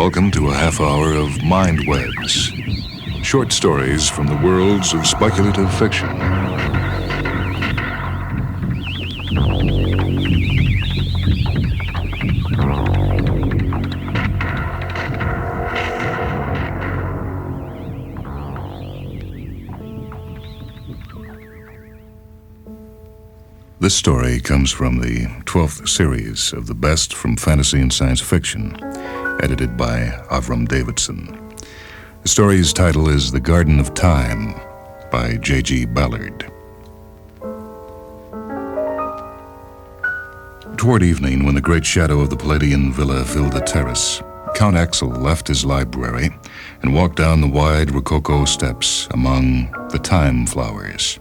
Welcome to a half hour of Mindwebs, short stories from the worlds of speculative fiction. This story comes from the 12th series of the best from fantasy and science fiction, edited by Avram Davidson. The story's title is The Garden of Time by J.G. Ballard. Toward evening, when the great shadow of the Palladian villa filled the terrace, Count Axel left his library and walked down the wide Rococo steps among the time flowers.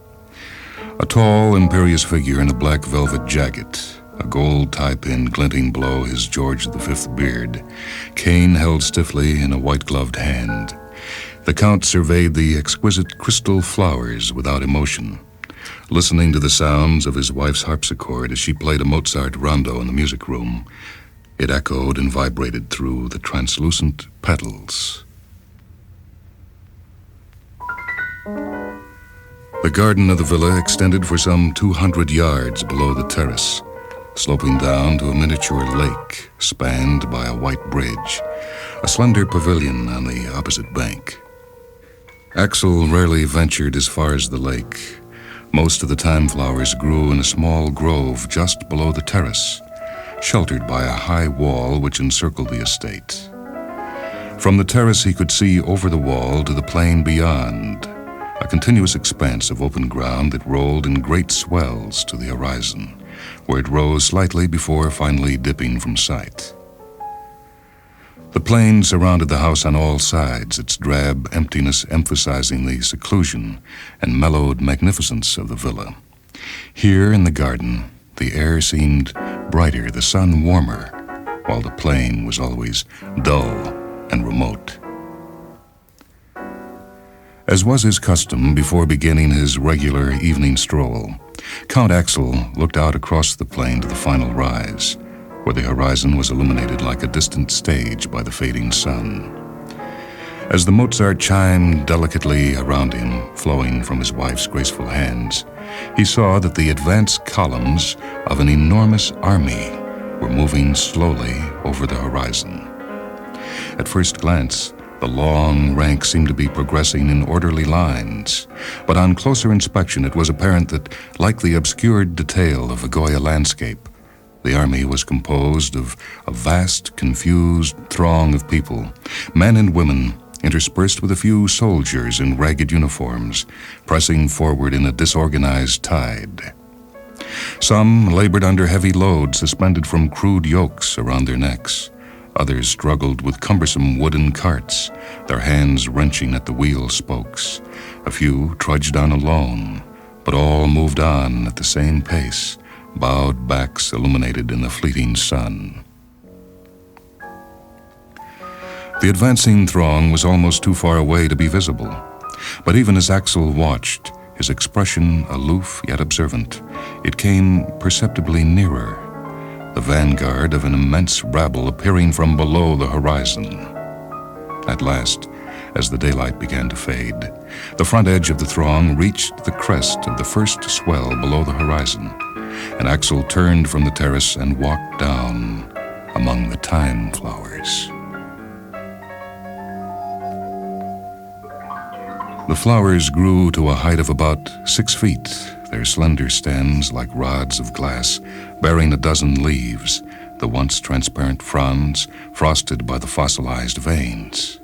A tall, imperious figure in a black velvet jacket, a gold tie-pin glinting below his George V beard, cane held stiffly in a white-gloved hand. The Count surveyed the exquisite crystal flowers without emotion, listening to the sounds of his wife's harpsichord as she played a Mozart rondo in the music room. It echoed and vibrated through the translucent petals. The garden of the villa extended for some 200 yards below the terrace, sloping down to a miniature lake spanned by a white bridge, a slender pavilion on the opposite bank. Axel rarely ventured as far as the lake. Most of the time flowers grew in a small grove just below the terrace, sheltered by a high wall which encircled the estate. From the terrace he could see over the wall to the plain beyond, a continuous expanse of open ground that rolled in great swells to the horizon, where it rose slightly before finally dipping from sight. The plain surrounded the house on all sides, its drab emptiness emphasizing the seclusion and mellowed magnificence of the villa. Here in the garden, the air seemed brighter, the sun warmer, while the plain was always dull and remote. As was his custom before beginning his regular evening stroll, Count Axel looked out across the plain to the final rise, where the horizon was illuminated like a distant stage by the fading sun. As the Mozart chimed delicately around him, flowing from his wife's graceful hands, he saw that the advanced columns of an enormous army were moving slowly over the horizon. At first glance, the long ranks seemed to be progressing in orderly lines, but on closer inspection it was apparent that, like the obscured detail of a Goya landscape, the army was composed of a vast, confused throng of people, men and women, interspersed with a few soldiers in ragged uniforms, pressing forward in a disorganized tide. Some labored under heavy loads suspended from crude yokes around their necks. Others struggled with cumbersome wooden carts, their hands wrenching at the wheel spokes. A few trudged on alone, but all moved on at the same pace, bowed backs illuminated in the fleeting sun. The advancing throng was almost too far away to be visible, but even as Axel watched, his expression aloof yet observant, it came perceptibly nearer, the vanguard of an immense rabble appearing from below the horizon. At last, as the daylight began to fade, the front edge of the throng reached the crest of the first swell below the horizon, and Axel turned from the terrace and walked down among the time flowers. The flowers grew to a height of about 6 feet, their slender stems like rods of glass, bearing a dozen leaves, the once transparent fronds frosted by the fossilized veins.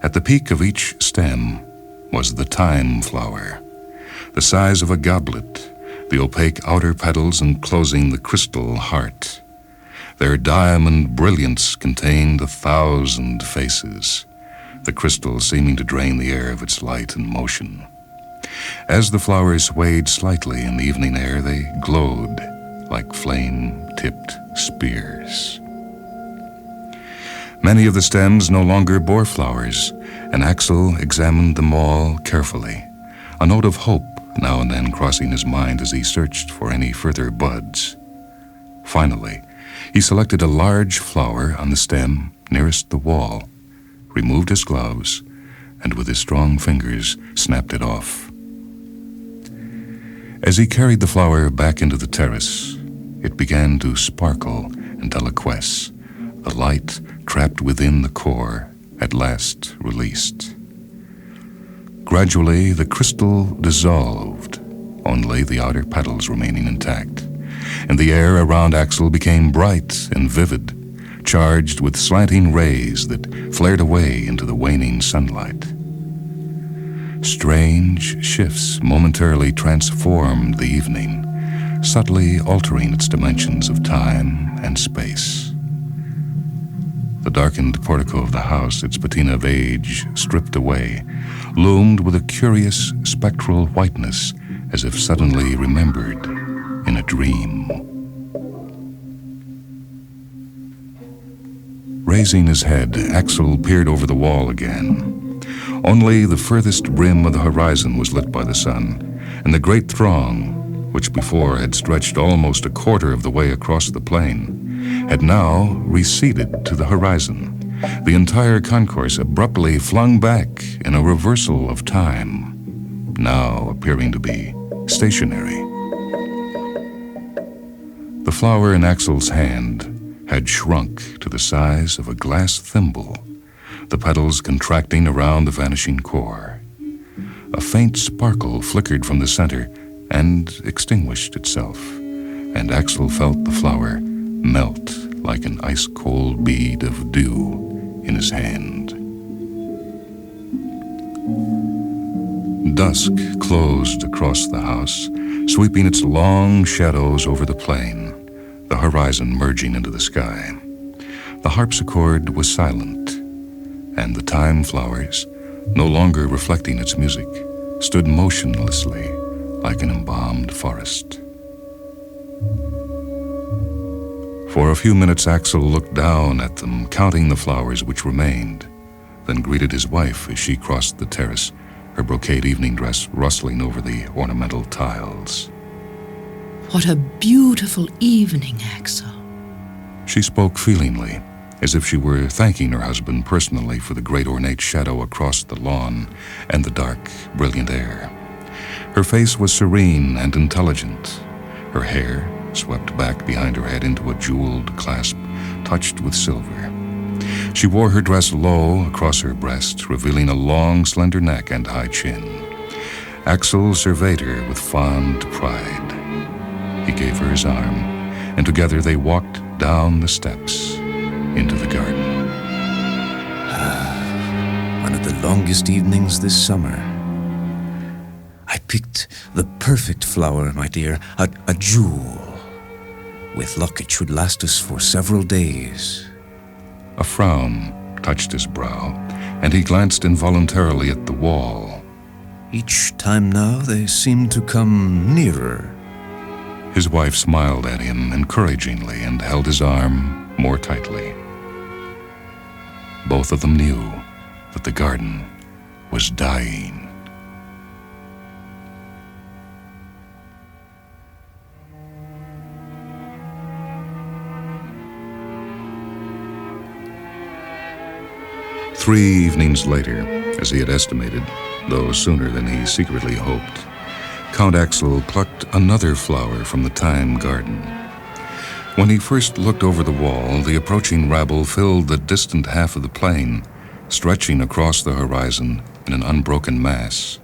At the peak of each stem was the time flower, the size of a goblet, the opaque outer petals enclosing the crystal heart. Their diamond brilliance contained 1,000 faces, the crystal seeming to drain the air of its light and motion. As the flowers swayed slightly in the evening air, they glowed like flame-tipped spears. Many of the stems no longer bore flowers, and Axel examined them all carefully, a note of hope now and then crossing his mind as he searched for any further buds. Finally, he selected a large flower on the stem nearest the wall, removed his gloves, and with his strong fingers snapped it off. As he carried the flower back into the terrace, it began to sparkle and deliquesce, the light trapped within the core at last released. Gradually, the crystal dissolved, only the outer petals remaining intact, and the air around Axel became bright and vivid, charged with slanting rays that flared away into the waning sunlight. Strange shifts momentarily transformed the evening, subtly altering its dimensions of time and space. The darkened portico of the house, its patina of age stripped away, loomed with a curious spectral whiteness, as if suddenly remembered in a dream. Raising his head, Axel peered over the wall again. Only the furthest rim of the horizon was lit by the sun, and the great throng, which before had stretched almost a quarter of the way across the plain, had now receded to the horizon, the entire concourse abruptly flung back in a reversal of time, now appearing to be stationary. The flower in Axel's hand had shrunk to the size of a glass thimble, the petals contracting around the vanishing core. A faint sparkle flickered from the center and extinguished itself, and Axel felt the flower melt like an ice-cold bead of dew in his hand. Dusk closed across the house, sweeping its long shadows over the plain, the horizon merging into the sky. The harpsichord was silent, and the time flowers, no longer reflecting its music, stood motionlessly like an embalmed forest. For a few minutes Axel looked down at them, counting the flowers which remained, then greeted his wife as she crossed the terrace, her brocade evening dress rustling over the ornamental tiles. What a beautiful evening, Axel. She spoke feelingly, as if she were thanking her husband personally for the great ornate shadow across the lawn and the dark, brilliant air. Her face was serene and intelligent, her hair swept back behind her head into a jeweled clasp touched with silver. She wore her dress low across her breast, revealing a long, slender neck and high chin. Axel surveyed her with fond pride. He gave her his arm, and together they walked down the steps into the garden. One of the longest evenings this summer. I picked the perfect flower, my dear, a jewel. With luck, it should last us for several days. A frown touched his brow, and he glanced involuntarily at the wall. Each time now, they seem to come nearer. His wife smiled at him encouragingly and held his arm more tightly. Both of them knew that the garden was dying. Three evenings later, as he had estimated, though sooner than he secretly hoped, Count Axel plucked another flower from the thyme garden. When he first looked over the wall, the approaching rabble filled the distant half of the plain, stretching across the horizon in an unbroken mass.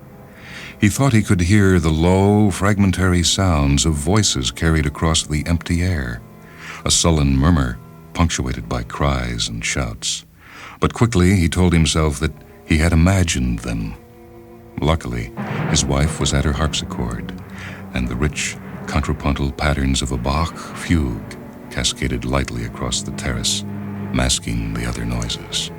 He thought he could hear the low, fragmentary sounds of voices carried across the empty air, a sullen murmur punctuated by cries and shouts. But quickly he told himself that he had imagined them. Luckily, his wife was at her harpsichord, and the rich contrapuntal patterns of a Bach fugue cascaded lightly across the terrace, masking the other noises.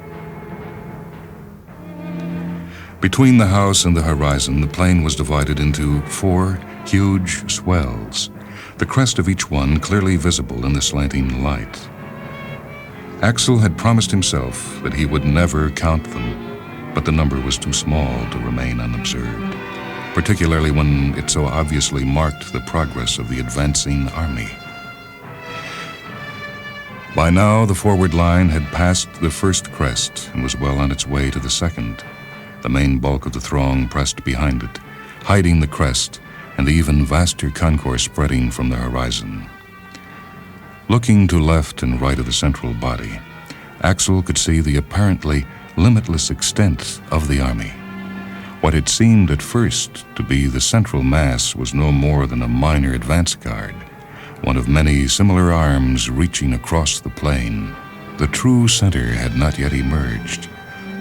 Between the house and the horizon, the plain was divided into 4 huge swells, the crest of each one clearly visible in the slanting light. Axel had promised himself that he would never count them, but the number was too small to remain unobserved, particularly when it so obviously marked the progress of the advancing army. By now, the forward line had passed the first crest and was well on its way to the second. The main bulk of the throng pressed behind it, hiding the crest and the even vaster concourse spreading from the horizon. Looking to left and right of the central body, Axel could see the apparently limitless extent of the army. What had seemed at first to be the central mass was no more than a minor advance guard, one of many similar arms reaching across the plain. The true center had not yet emerged,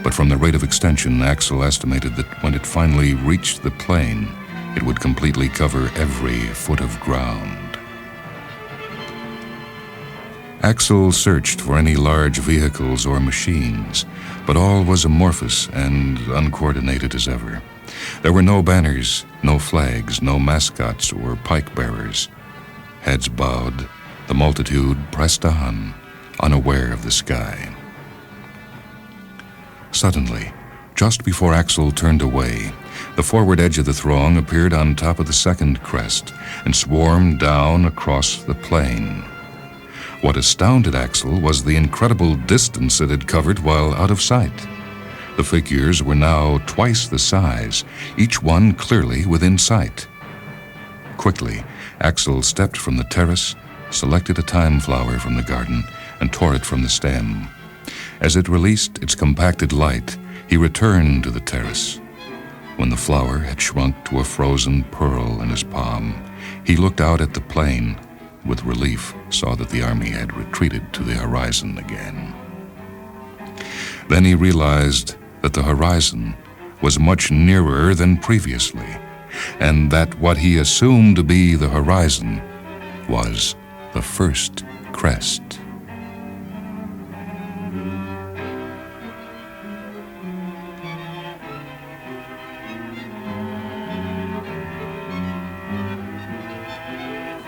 but from the rate of extension, Axel estimated that when it finally reached the plain, it would completely cover every foot of ground. Axel searched for any large vehicles or machines, but all was amorphous and uncoordinated as ever. There were no banners, no flags, no mascots or pike bearers. Heads bowed, the multitude pressed on, unaware of the sky. Suddenly, just before Axel turned away, the forward edge of the throng appeared on top of the second crest and swarmed down across the plain. What astounded Axel was the incredible distance it had covered while out of sight. The figures were now twice the size, each one clearly within sight. Quickly, Axel stepped from the terrace, selected a thyme flower from the garden, and tore it from the stem. As it released its compacted light, he returned to the terrace. When the flower had shrunk to a frozen pearl in his palm, he looked out at the plain. With relief, saw that the army had retreated to the horizon again. Then he realized that the horizon was much nearer than previously, and that what he assumed to be the horizon was the first crest.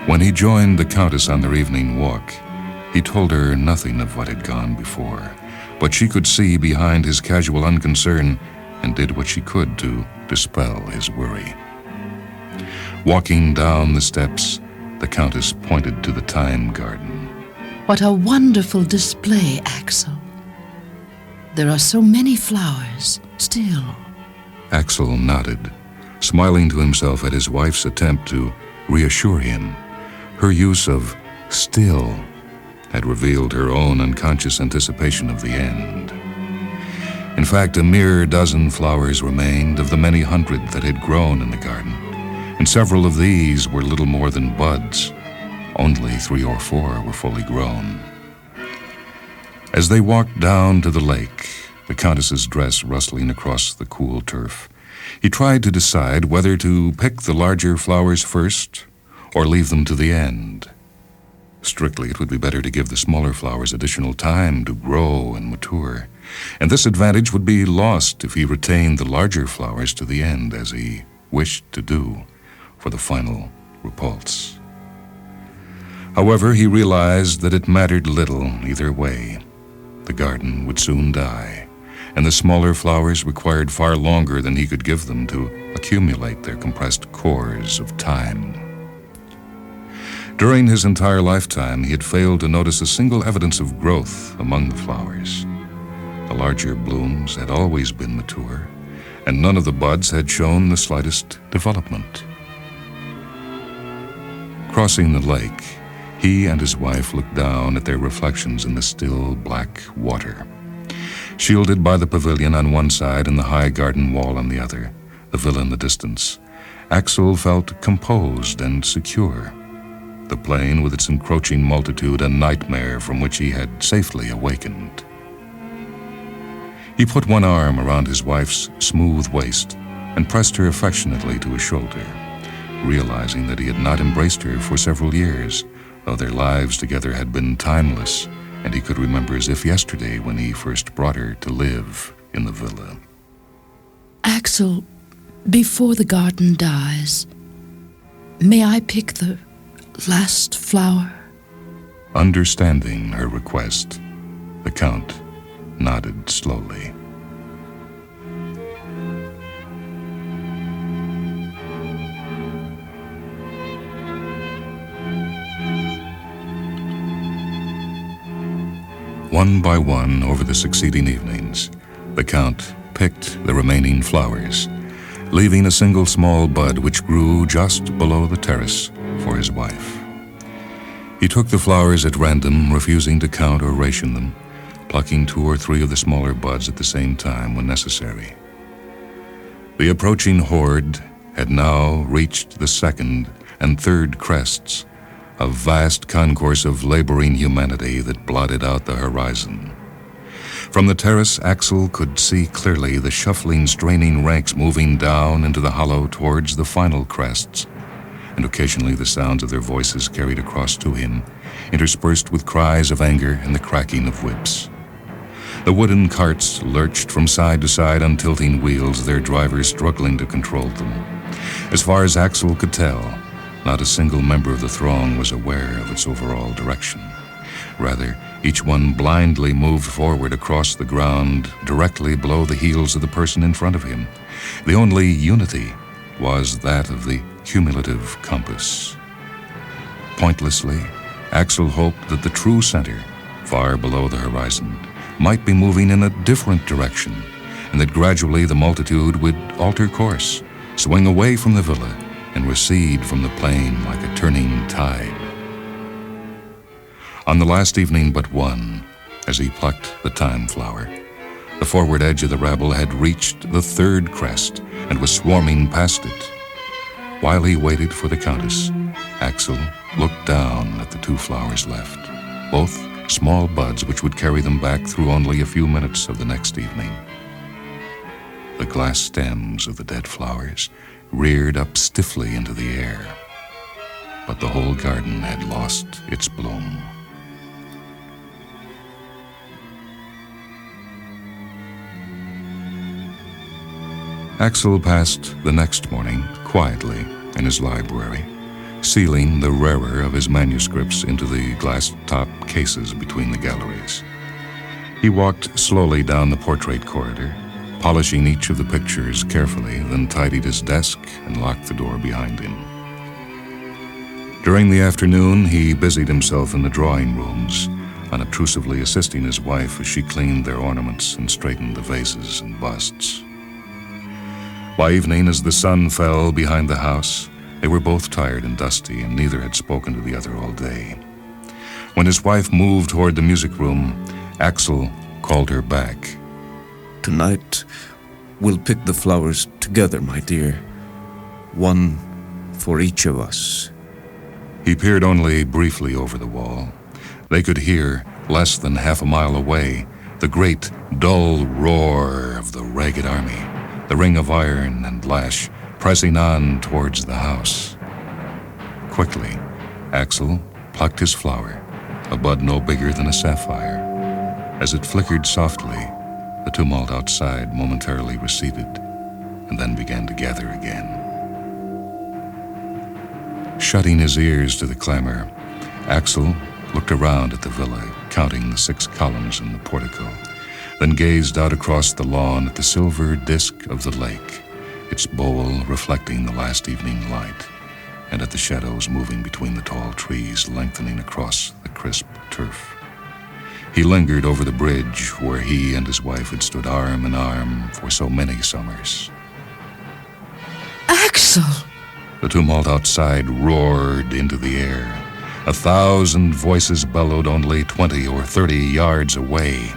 When he joined the Countess on their evening walk, he told her nothing of what had gone before, but she could see behind his casual unconcern and did what she could to dispel his worry. Walking down the steps, the Countess pointed to the thyme garden. What a wonderful display, Axel. There are so many flowers, still. Axel nodded, smiling to himself at his wife's attempt to reassure him. Her use of still had revealed her own unconscious anticipation of the end. In fact, a mere dozen flowers remained of the many hundred that had grown in the garden, and several of these were little more than buds. Only 3 or 4 were fully grown. As they walked down to the lake, the Countess's dress rustling across the cool turf, he tried to decide whether to pick the larger flowers first or leave them to the end. Strictly, it would be better to give the smaller flowers additional time to grow and mature, and this advantage would be lost if he retained the larger flowers to the end, as he wished to do for the final repulse. However, he realized that it mattered little either way. The garden would soon die, and the smaller flowers required far longer than he could give them to accumulate their compressed cores of time. During his entire lifetime, he had failed to notice a single evidence of growth among the flowers. The larger blooms had always been mature, and none of the buds had shown the slightest development. Crossing the lake, he and his wife looked down at their reflections in the still black water. Shielded by the pavilion on one side and the high garden wall on the other, the villa in the distance, Axel felt composed and secure. The plain with its encroaching multitude a nightmare from which he had safely awakened. He put one arm around his wife's smooth waist and pressed her affectionately to his shoulder, realizing that he had not embraced her for several years, though their lives together had been timeless, and he could remember as if yesterday when he first brought her to live in the villa. Axel, before the garden dies, may I pick the last flower? Understanding her request, the Count nodded slowly. One by one, over the succeeding evenings, the Count picked the remaining flowers, leaving a single small bud which grew just below the terrace for his wife. He took the flowers at random, refusing to count or ration them, plucking 2 or 3 of the smaller buds at the same time when necessary. The approaching horde had now reached the second and third crests, a vast concourse of laboring humanity that blotted out the horizon. From the terrace, Axel could see clearly the shuffling, straining ranks moving down into the hollow towards the final crests, and occasionally the sounds of their voices carried across to him, interspersed with cries of anger and the cracking of whips. The wooden carts lurched from side to side on tilting wheels, their drivers struggling to control them. As far as Axel could tell, not a single member of the throng was aware of its overall direction. Rather, each one blindly moved forward across the ground directly below the heels of the person in front of him. The only unity was that of the cumulative compass. Pointlessly, Axel hoped that the true center, far below the horizon, might be moving in a different direction, and that gradually the multitude would alter course, swing away from the villa, and recede from the plain like a turning tide. On the last evening but one, as he plucked the thyme flower, the forward edge of the rabble had reached the third crest and was swarming past it. While he waited for the Countess, Axel looked down at the 2 flowers left, both small buds which would carry them back through only a few minutes of the next evening. The glass stems of the dead flowers reared up stiffly into the air, but the whole garden had lost its bloom. Axel passed the next morning quietly in his library, sealing the rarer of his manuscripts into the glass-top cases between the galleries. He walked slowly down the portrait corridor, polishing each of the pictures carefully, then tidied his desk and locked the door behind him. During the afternoon, he busied himself in the drawing rooms, unobtrusively assisting his wife as she cleaned their ornaments and straightened the vases and busts. By evening, as the sun fell behind the house, they were both tired and dusty, and neither had spoken to the other all day. When his wife moved toward the music room, Axel called her back. Tonight, we'll pick the flowers together, my dear. One for each of us. He peered only briefly over the wall. They could hear, less than half a mile away, the great, dull roar of the ragged army, the ring of iron and lash pressing on towards the house. Quickly, Axel plucked his flower, a bud no bigger than a sapphire. As it flickered softly, the tumult outside momentarily receded and then began to gather again. Shutting his ears to the clamor, Axel looked around at the villa, counting the 6 columns in the portico, then gazed out across the lawn at the silver disk of the lake, its bowl reflecting the last evening light, and at the shadows moving between the tall trees lengthening across the crisp turf. He lingered over the bridge where he and his wife had stood arm in arm for so many summers. Axel! The tumult outside roared into the air. 1,000 voices bellowed only 20 or 30 yards away.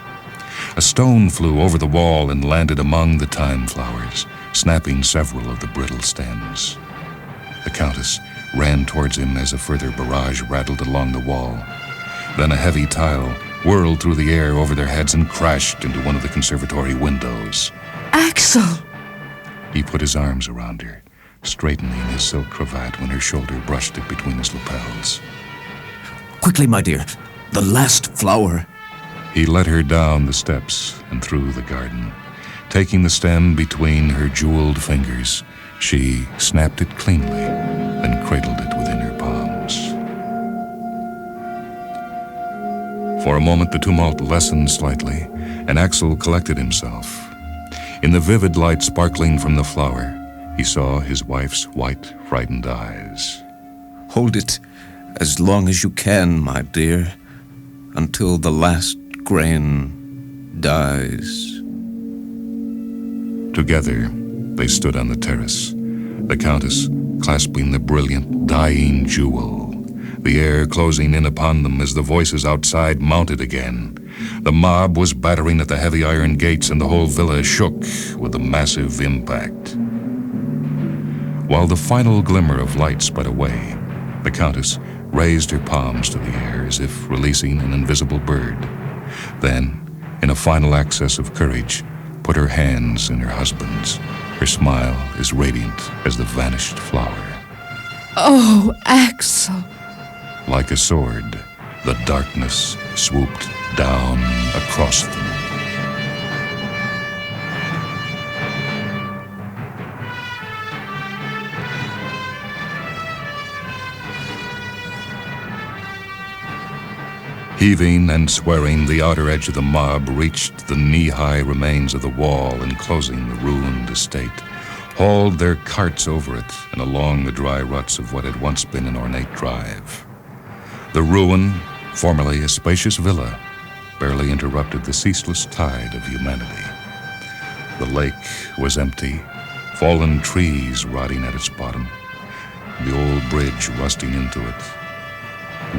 A stone flew over the wall and landed among the thyme flowers, snapping several of the brittle stems. The Countess ran towards him as a further barrage rattled along the wall. Then a heavy tile whirled through the air over their heads and crashed into one of the conservatory windows. Axel! He put his arms around her, straightening his silk cravat when her shoulder brushed it between his lapels. Quickly, my dear, the last flower. He led her down the steps and through the garden. Taking the stem between her jeweled fingers, she snapped it cleanly, then cradled it within her palms. For a moment the tumult lessened slightly, and Axel collected himself. In the vivid light sparkling from the flower, he saw his wife's white, frightened eyes. Hold it as long as you can, my dear, until the last grain dies. Together, they stood on the terrace, the Countess clasping the brilliant, dying jewel, the air closing in upon them as the voices outside mounted again. The mob was battering at the heavy iron gates, and the whole villa shook with the massive impact. While the final glimmer of light spread away, the Countess raised her palms to the air as if releasing an invisible bird. Then, in a final access of courage, put her hands in her husband's. Her smile as radiant as the vanished flower. Oh, Axel. Like a sword, the darkness swooped down across them. Heaving and swearing, the outer edge of the mob reached the knee-high remains of the wall enclosing the ruined estate, hauled their carts over it and along the dry ruts of what had once been an ornate drive. The ruin, formerly a spacious villa, barely interrupted the ceaseless tide of humanity. The lake was empty, fallen trees rotting at its bottom, the old bridge rusting into it.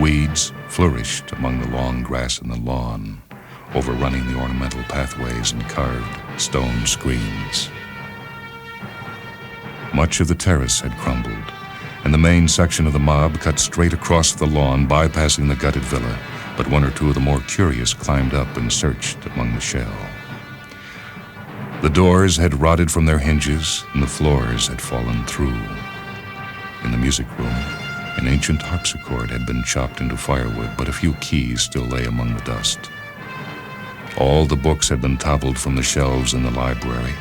Weeds flourished among the long grass in the lawn, overrunning the ornamental pathways and carved stone screens. Much of the terrace had crumbled, and the main section of the mob cut straight across the lawn, bypassing the gutted villa, but one or two of the more curious climbed up and searched among the shell. The doors had rotted from their hinges, and the floors had fallen through. In the music room, an ancient harpsichord had been chopped into firewood, but a few keys still lay among the dust. All the books had been toppled from the shelves in the library.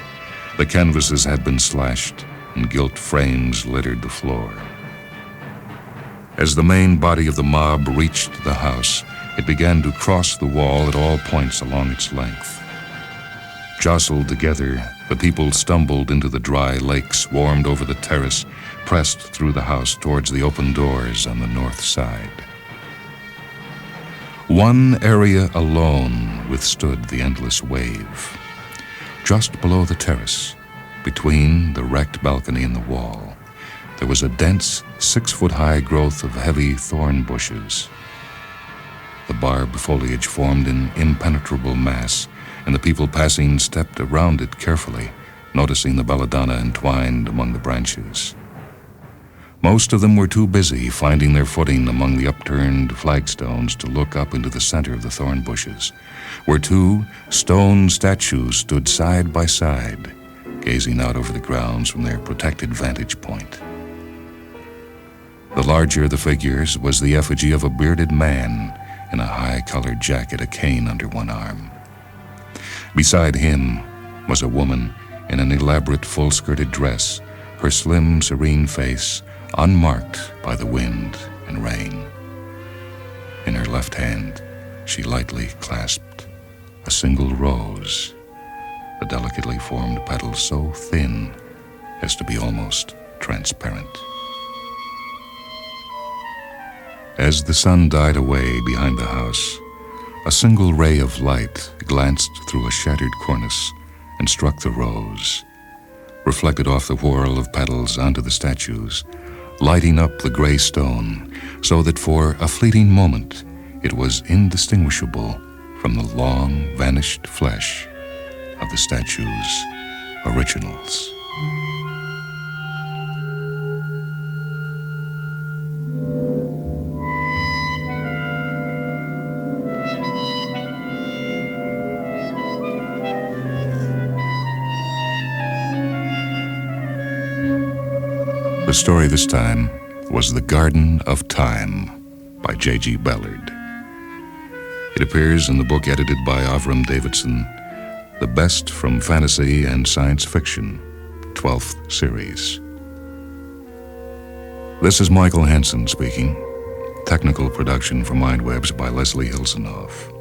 The canvases had been slashed, and gilt frames littered the floor. As the main body of the mob reached the house, it began to cross the wall at all points along its length. Jostled together, the people stumbled into the dry lake, swarmed over the terrace, pressed through the house towards the open doors on the north side. One area alone withstood the endless wave. Just below the terrace, between the wrecked balcony and the wall, there was a dense 6-foot-high growth of heavy thorn bushes. The barbed foliage formed an impenetrable mass, and the people passing stepped around it carefully, noticing the belladonna entwined among the branches. Most of them were too busy finding their footing among the upturned flagstones to look up into the center of the thorn bushes, where 2 stone statues stood side by side, gazing out over the grounds from their protected vantage point. The larger the figures was the effigy of a bearded man in a high-colored jacket, a cane under one arm. Beside him was a woman in an elaborate full-skirted dress, her slim, serene face unmarked by the wind and rain. In her left hand, she lightly clasped a single rose, the delicately formed petals so thin as to be almost transparent. As the sun died away behind the house, a single ray of light glanced through a shattered cornice and struck the rose, reflected off the whirl of petals onto the statues, lighting up the gray stone so that for a fleeting moment it was indistinguishable from the long vanished flesh of the statue's originals. The story this time was The Garden of Time by J.G. Ballard. It appears in the book edited by Avram Davidson, The Best from Fantasy and Science Fiction, 12th series. This is Michael Hanson speaking. Technical production for Mindwebs by Leslie Hilsenoff.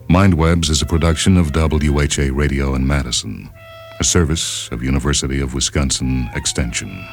Mindwebs is a production of WHA Radio in Madison, a service of University of Wisconsin Extension.